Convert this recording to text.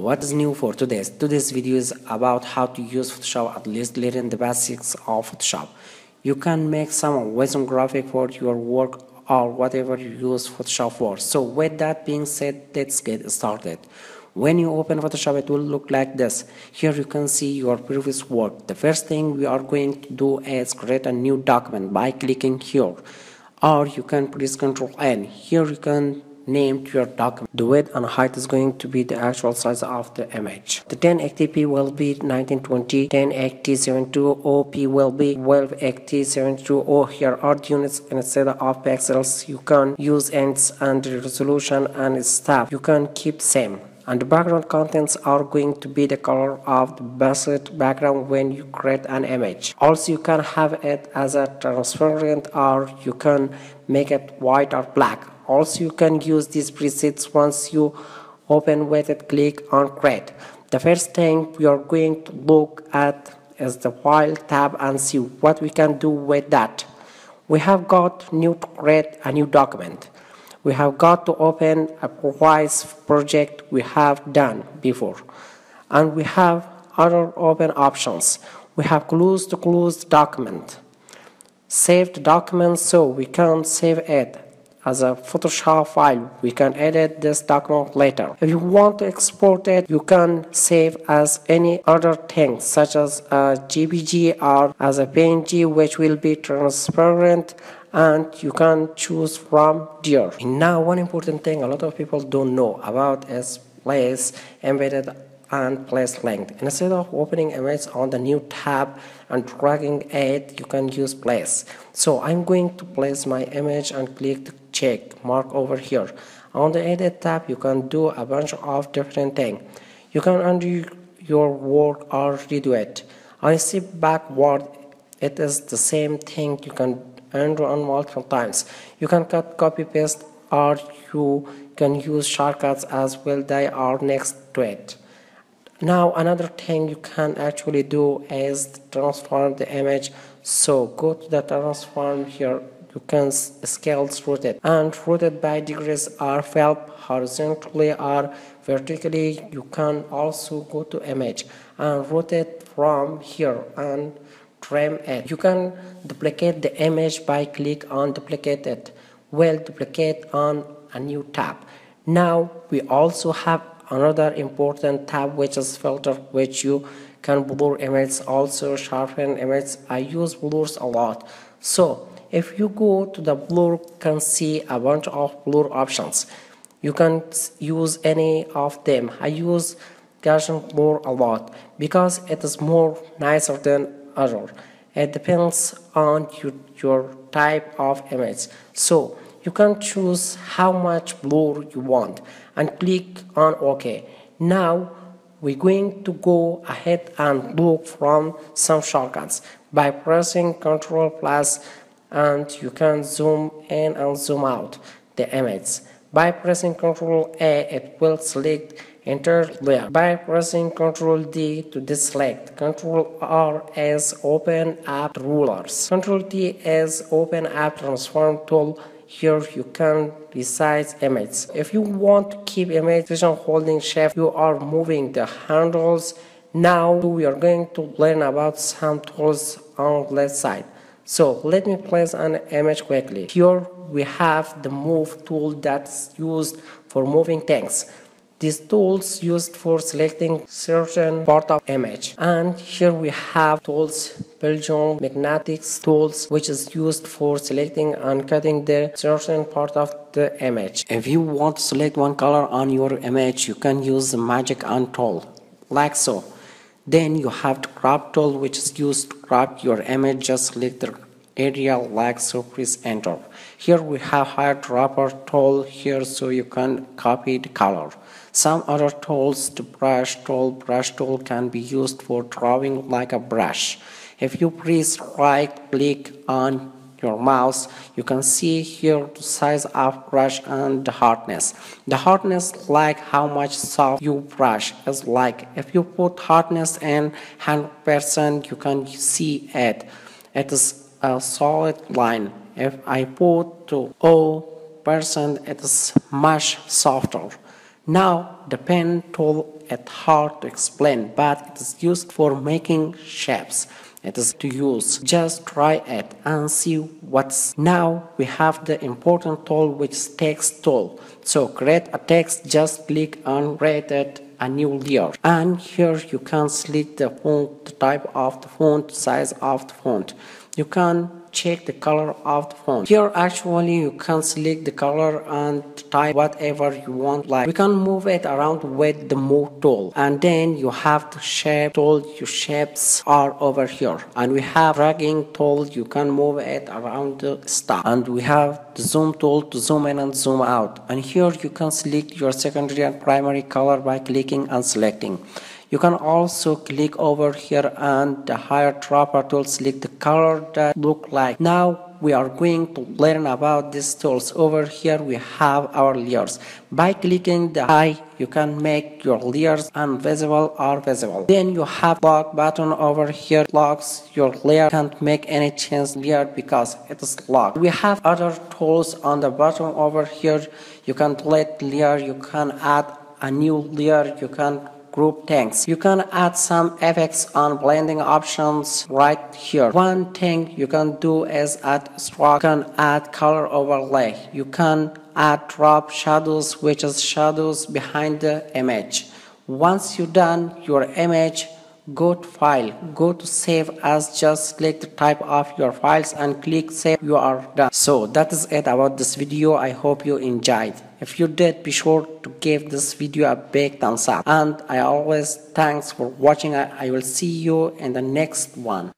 What is new for today? Today's video is about how to use Photoshop, at least learn the basics of Photoshop. You can make some amazing graphic for your work or whatever you use Photoshop for. So with that being said, let's get started. When you open Photoshop, it will look like this. Here you can see your previous work. The first thing we are going to do is create a new document by clicking here, or you can press Ctrl N. Here you can name your document. The width and height is going to be the actual size of the image. The 1080p will be 1920, 1080p will be 1280p. Here are the units instead of pixels. You can use inches and resolution and stuff. You can keep same. And the background contents are going to be the color of the basic background when you create an image. Also, you can have it as a transparent, or you can make it white or black. Also, you can use these presets once you open with it, click on create. The first thing we are going to look at is the file tab and see what we can do with that. We have got new to create a new document. We have got to open a previous project we have done before, and we have other open options. We have close to close document, saved document, so we can save it as a Photoshop file. We can edit this document later. If you want to export it, you can save as any other thing, such as a JPG or as a PNG, which will be transparent, and you can choose from there. And now, one important thing a lot of people don't know about is place embedded and place linked. Instead of opening image on the new tab and dragging it, you can use place. So I'm going to place my image and click the check mark over here. On the edit tab, you can do a bunch of different things. You can undo your work or redo it. I see backward, it is the same thing. You can undo on multiple times. You can cut, copy, paste, or you can use shortcuts as well. They are next to it. Now another thing you can actually do is transform the image. So go to the transform here. You can scale rotate and rotate by degrees or flip horizontally or vertically. You can also go to image and rotate from here and trim it. You can duplicate the image by click on duplicate it. Well, duplicate on a new tab. Now we also have another important tab, which is filter, which you can blur image, also sharpen image. I use blurs a lot. So if you go to the blur, you can see a bunch of blur options. You can use any of them. I use Gaussian blur a lot because it is more nicer than other. It depends on your type of image. So you can choose how much blur you want and click on OK. Now we're going to go ahead and look from some shortcuts by pressing Ctrl+, and you can zoom in and zoom out the image. By pressing Ctrl A, it will select entire layer. By pressing Ctrl D to deselect. Ctrl R is open app rulers. Ctrl T is open app transform tool. Here you can resize image. If you want to keep image position holding shift, you are moving the handles. Now we are going to learn about some tools on the left side. So let me place an image quickly. Here we have the move tool that's used for moving things. This tools used for selecting certain part of image. And here we have tools, Belgian magnetics tools, which is used for selecting and cutting the certain part of the image. If you want to select one color on your image, you can use the magic and tool, like so. Then you have the crop tool, which is used to crop your image. Just select the area like so, press enter. Here we have eyedropper tool here, so you can copy the color. Some other tools, the brush tool can be used for drawing like a brush. If you press right click on your mouse, you can see here the size of brush and the hardness. The hardness, like how much soft you brush, is like if you put hardness in 100%, you can see it. It is a solid line. If I put to 0%, it is much softer. Now the pen tool it hard to explain, but it is used for making shapes. It is to use. Just try it and see what's. Now we have the important tool, which is text tool. So create a text, just click on create it a new layer, and here you can select the font, the type of the font, size of the font. You can check the color of the font. Here actually you can select the color and type whatever you want. Like we can move it around with the move tool, and then you have the shape tool. Your shapes are over here, and we have dragging tool. You can move it around the stuff, and we have the zoom tool to zoom in and zoom out. And here you can select your secondary and primary color by clicking and selecting. You can also click over here and the higher dropper tool, select the color that look like. Now we are going to learn about these tools. Over here we have our layers. By clicking the eye, you can make your layers invisible or visible. Then you have lock button over here, locks your layer. Can't make any change layer because it is locked. We have other tools on the bottom over here. You can delete layer, you can add a new layer, you can group things. You can add some effects on blending options right here. One thing you can do is add stroke. You can add color overlay. You can add drop shadows, which is shadows behind the image. Once you're done your image, go to file, go to save as, just click the type of your files and click save. You are done. So that is it about this video. I hope you enjoyed. If you did, be sure to give this video a big thumbs up, and I always thanks for watching. I will see you in the next one.